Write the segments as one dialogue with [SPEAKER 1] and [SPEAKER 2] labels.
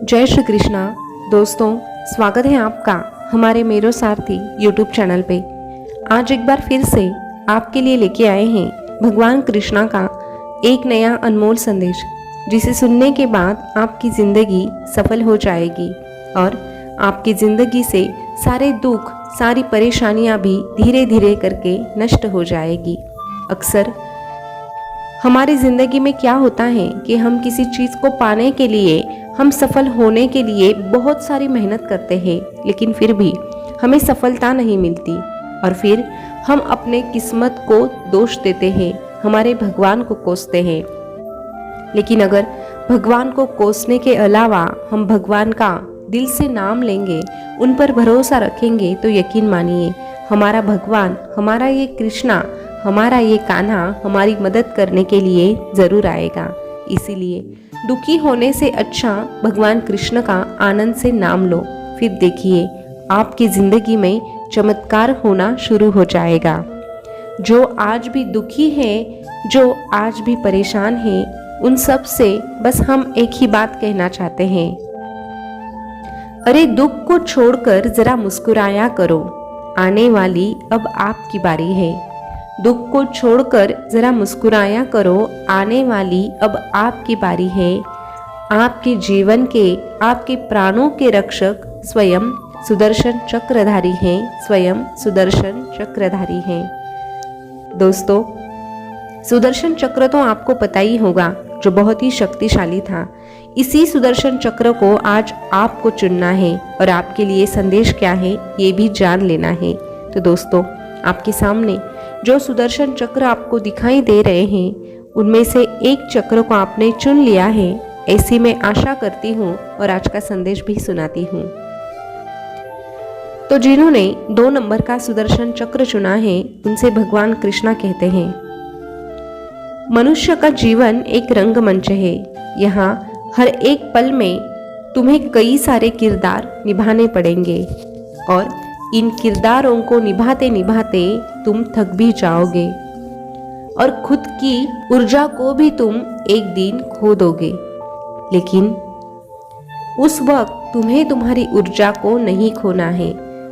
[SPEAKER 1] जय श्री कृष्णा। दोस्तों, स्वागत है आपका हमारे मेरो सारथी यूट्यूब चैनल पे। आज एक बार फिर से आपके लिए लेके आए हैं भगवान कृष्णा का एक नया अनमोल संदेश, जिसे सुनने के बाद आपकी ज़िंदगी सफल हो जाएगी और आपकी ज़िंदगी से सारे दुख, सारी परेशानियां भी धीरे धीरे करके नष्ट हो जाएगी। अक्सर हमारी ज़िंदगी में क्या होता है कि हम किसी चीज़ को पाने के लिए, हम सफल होने के लिए बहुत सारी मेहनत करते हैं, लेकिन फिर भी हमें सफलता नहीं मिलती और फिर हम अपने किस्मत को दोष देते हैं, हमारे भगवान को कोसते हैं। लेकिन अगर भगवान को कोसने के अलावा हम भगवान का दिल से नाम लेंगे, उन पर भरोसा रखेंगे, तो यकीन मानिए हमारा भगवान, हमारा ये कृष्णा, हमारा ये कान्हा हमारी मदद करने के लिए ज़रूर आएगा। इसीलिए दुखी होने से अच्छा भगवान कृष्ण का आनंद से नाम लो, फिर देखिए आपकी ज़िंदगी में चमत्कार होना शुरू हो जाएगा। जो आज भी दुखी है, जो आज भी परेशान है, उन सब से बस हम एक ही बात कहना चाहते हैं, अरे दुख को छोड़कर जरा मुस्कुराया करो, आने वाली अब आपकी बारी है। दुख को छोड़कर जरा मुस्कुराया करो, आने वाली अब आपकी बारी है। आपके जीवन के, आपके प्राणों के रक्षक स्वयं सुदर्शन चक्रधारी हैं, स्वयं सुदर्शन चक्रधारी हैं। दोस्तों, सुदर्शन चक्र तो आपको पता ही होगा, जो बहुत ही शक्तिशाली था। इसी सुदर्शन चक्र को आज आपको चुनना है और आपके लिए संदेश क्या है ये भी जान लेना है। तो दोस्तों, आपके सामने जो सुदर्शन चक्र आपको दिखाई दे रहे हैं, उनमें से एक चक्र को आपने चुन लिया है, ऐसी मैं आशा करती हूँ और आज का संदेश भी सुनाती हूँ। तो जिन्होंने 2 नंबर का सुदर्शन चक्र चुना है, उनसे भगवान कृष्णा कहते हैं, मनुष्य का जीवन एक रंगमंच है। यहाँ हर एक पल में तुम्हें कई सारे किरदार निभाने पड़ेंगे और इन किरदारों को निभाते निभाते तुम थक भी जाओगे और खुद की ऊर्जा को भी तुम एक दिन खो दोगे। लेकिन उस वक्त तुम्हें तुम्हारी ऊर्जा को नहीं खोना है।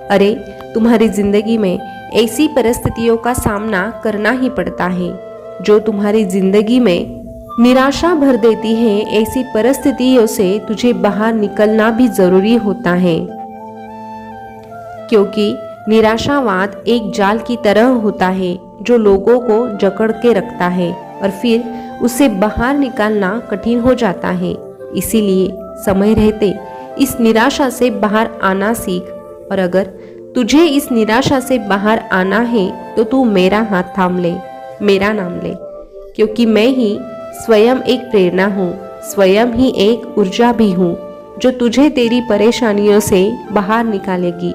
[SPEAKER 1] अरे तुम्हारी जिंदगी में ऐसी परिस्थितियों का सामना करना ही पड़ता है जो तुम्हारी जिंदगी में निराशा भर देती है। ऐसी परिस्थितियों से तुझे बाहर निकलना भी जरूरी होता है, क्योंकि निराशावाद एक जाल की तरह होता है जो लोगों को जकड़ के रखता है और फिर उसे बाहर निकालना कठिन हो जाता है। इसीलिए समय रहते इस निराशा से बाहर आना सीख, और अगर तुझे इस निराशा से बाहर आना है तो तू मेरा हाथ थाम ले, मेरा नाम ले, क्योंकि मैं ही स्वयं एक प्रेरणा हूँ, स्वयं ही एक ऊर्जा भी हूँ जो तुझे तेरी परेशानियों से बाहर निकालेगी।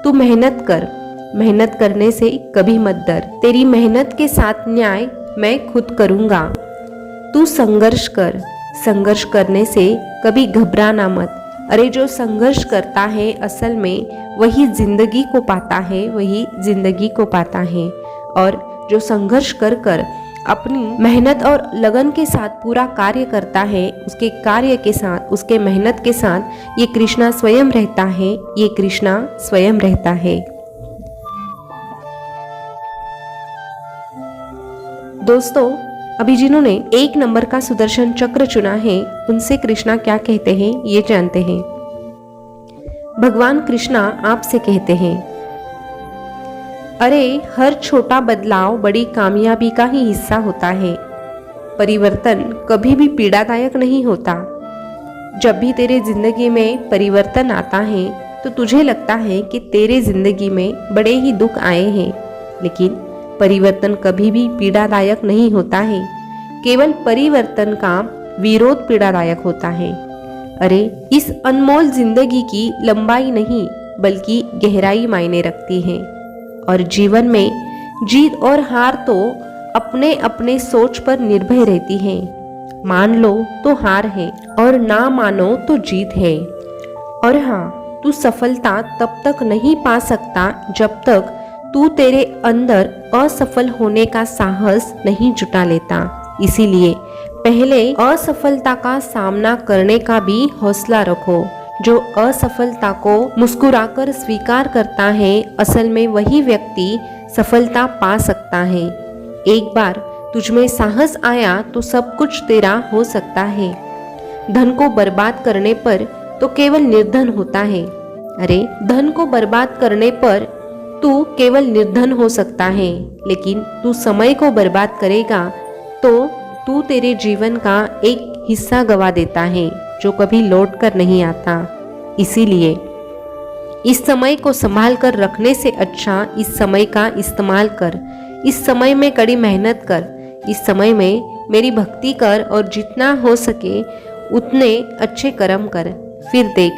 [SPEAKER 1] तू मेहनत कर, मेहनत करने से कभी मत डर, तेरी मेहनत के साथ न्याय मैं खुद करूँगा। तू संघर्ष कर, संघर्ष करने से कभी घबराना मत। अरे जो संघर्ष करता है असल में वही जिंदगी को पाता है, वही जिंदगी को पाता है। और जो संघर्ष कर कर अपनी मेहनत और लगन के साथ पूरा कार्य करता है, उसके कार्य के साथ, उसके मेहनत के साथ ये कृष्णा स्वयं रहता है, ये कृष्णा स्वयं रहता है। दोस्तों, अभी जिन्होंने 1 नंबर का सुदर्शन चक्र चुना है, उनसे कृष्णा क्या कहते हैं ये जानते हैं। भगवान कृष्णा आपसे कहते हैं, अरे हर छोटा बदलाव बड़ी कामयाबी का ही हिस्सा होता है। परिवर्तन कभी भी पीड़ादायक नहीं होता। जब भी तेरे जिंदगी में परिवर्तन आता है तो तुझे लगता है कि तेरे जिंदगी में बड़े ही दुख आए हैं, लेकिन परिवर्तन कभी भी पीड़ादायक नहीं होता है। केवल परिवर्तन का विरोध पीड़ादायक होता है। अरे इस अनमोल जिंदगी की लंबाई नहीं बल्कि गहराई मायने रखती है और जीवन में जीत और हार तो अपने अपने सोच पर निर्भर रहती है। मान लो तो हार है और ना मानो तो जीत है। और हाँ, तू सफलता तब तक नहीं पा सकता जब तक तू तेरे अंदर असफल होने का साहस नहीं जुटा लेता। इसीलिए पहले असफलता का सामना करने का भी हौसला रखो। जो असफलता को मुस्कुराकर स्वीकार करता है, असल में वही व्यक्ति सफलता पा सकता है। एक बार तुझमें साहस आया तो सब कुछ तेरा हो सकता है। धन को बर्बाद करने पर तो केवल निर्धन होता है। अरे, धन को बर्बाद करने पर तू केवल निर्धन हो सकता है, लेकिन तू समय को बर्बाद करेगा तो तू तेरे जीवन का एक हिस्सा गवा देता है जो कभी लौट कर नहीं आता। इसीलिए इस समय को संभाल कर रखने से अच्छा इस समय का इस्तेमाल कर। इस समय में कड़ी मेहनत कर, इस समय में मेरी भक्ति कर और जितना हो सके उतने अच्छे कर्म कर। फिर देख,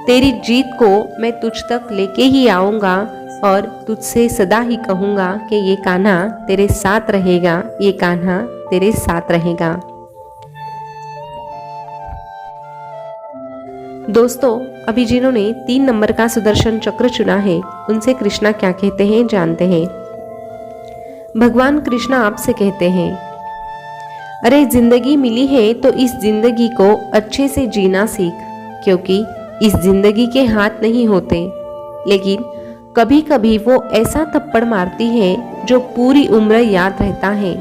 [SPEAKER 1] तेरी जीत को मैं तुझ तक लेके ही आऊँगा और तुझसे सदा ही कहूँगा कि ये कान्हा तेरे साथ रहेगा, ये कान्हा तेरे साथ रहेगा। दोस्तों, अभी जिन्होंने 3 नंबर का सुदर्शन चक्र चुना है, उनसे कृष्णा क्या कहते हैं जानते हैं। भगवान कृष्णा आपसे कहते हैं, अरे जिंदगी मिली है तो इस जिंदगी को अच्छे से जीना सीख, क्योंकि इस जिंदगी के हाथ नहीं होते, लेकिन कभी कभी वो ऐसा थप्पड़ मारती है जो पूरी उम्र याद रहता है।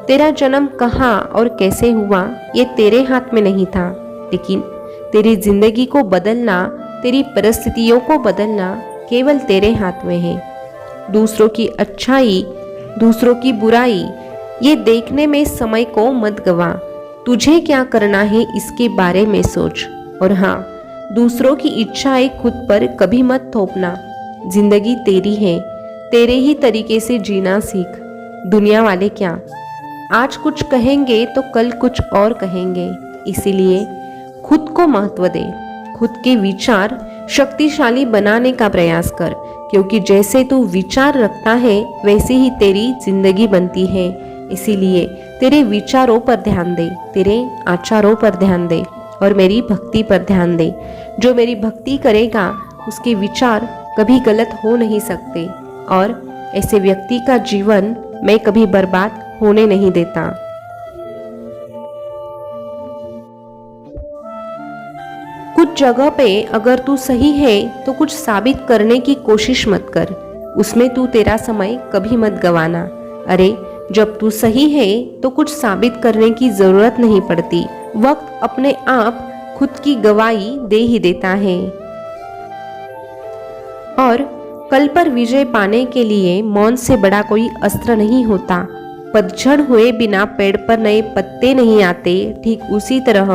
[SPEAKER 1] तेरा जन्म कहाँ और कैसे हुआ ये तेरे हाथ में नहीं था, लेकिन तेरी जिंदगी को बदलना, तेरी परिस्थितियों को बदलना केवल तेरे हाथ में है। दूसरों की अच्छाई, दूसरों की बुराई ये देखने में समय को मत गवा। तुझे क्या करना है इसके बारे में सोच। और हाँ, दूसरों की इच्छाएं खुद पर कभी मत थोपना। जिंदगी तेरी है, तेरे ही तरीके से जीना सीख। दुनिया वाले क्या आज कुछ कहेंगे तो कल कुछ और कहेंगे, इसीलिए खुद को महत्व दे। खुद के विचार शक्तिशाली बनाने का प्रयास कर, क्योंकि जैसे तू विचार रखता है वैसे ही तेरी जिंदगी बनती है। इसीलिए तेरे विचारों पर ध्यान दे, तेरे आचारों पर ध्यान दे और मेरी भक्ति पर ध्यान दे। जो मेरी भक्ति करेगा उसके विचार कभी गलत हो नहीं सकते, और ऐसे व्यक्ति का जीवन मैं कभी बर्बाद होने नहीं देता। कुछ जगह पे अगर तू सही है तो कुछ साबित करने की कोशिश मत कर, उसमें तू तेरा समय कभी मत गवाना। अरे, जब तू सही है तो कुछ साबित करने की जरूरत नहीं पड़ती। वक्त अपने आप खुद की गवाही दे ही देता है। और कल पर विजय पाने के लिए मौन से बड़ा कोई अस्त्र नहीं होता। पतझड़ हुए बिना पेड़ पर नए पत्ते नहीं आते, ठीक उसी तरह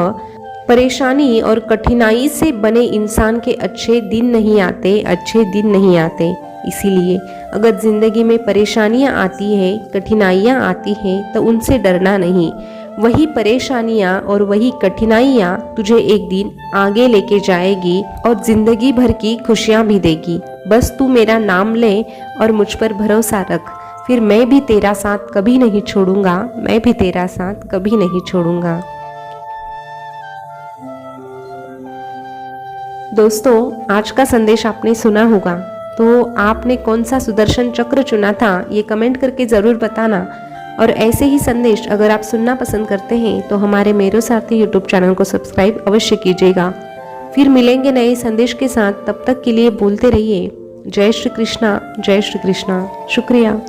[SPEAKER 1] परेशानी और कठिनाई से बने इंसान के अच्छे दिन नहीं आते, अच्छे दिन नहीं आते। इसीलिए अगर जिंदगी में परेशानियां आती है, कठिनाइयां आती हैं, तो उनसे डरना नहीं। वही परेशानियां और वही कठिनाइयां तुझे एक दिन आगे लेके जाएगी और जिंदगी भर की खुशियां भी देगी। बस तू मेरा नाम ले और मुझ पर भरोसा रख, फिर मैं भी तेरा साथ कभी नहीं छोड़ूंगा, मैं भी तेरा साथ कभी नहीं छोड़ूंगा। दोस्तों, आज का संदेश आपने सुना होगा, तो आपने कौन सा सुदर्शन चक्र चुना था ये कमेंट करके ज़रूर बताना। और ऐसे ही संदेश अगर आप सुनना पसंद करते हैं तो हमारे मेरो सारथी यूट्यूब चैनल को सब्सक्राइब अवश्य कीजिएगा। फिर मिलेंगे नए संदेश के साथ, तब तक के लिए बोलते रहिए जय श्री कृष्णा, जय श्री कृष्णा। शुक्रिया।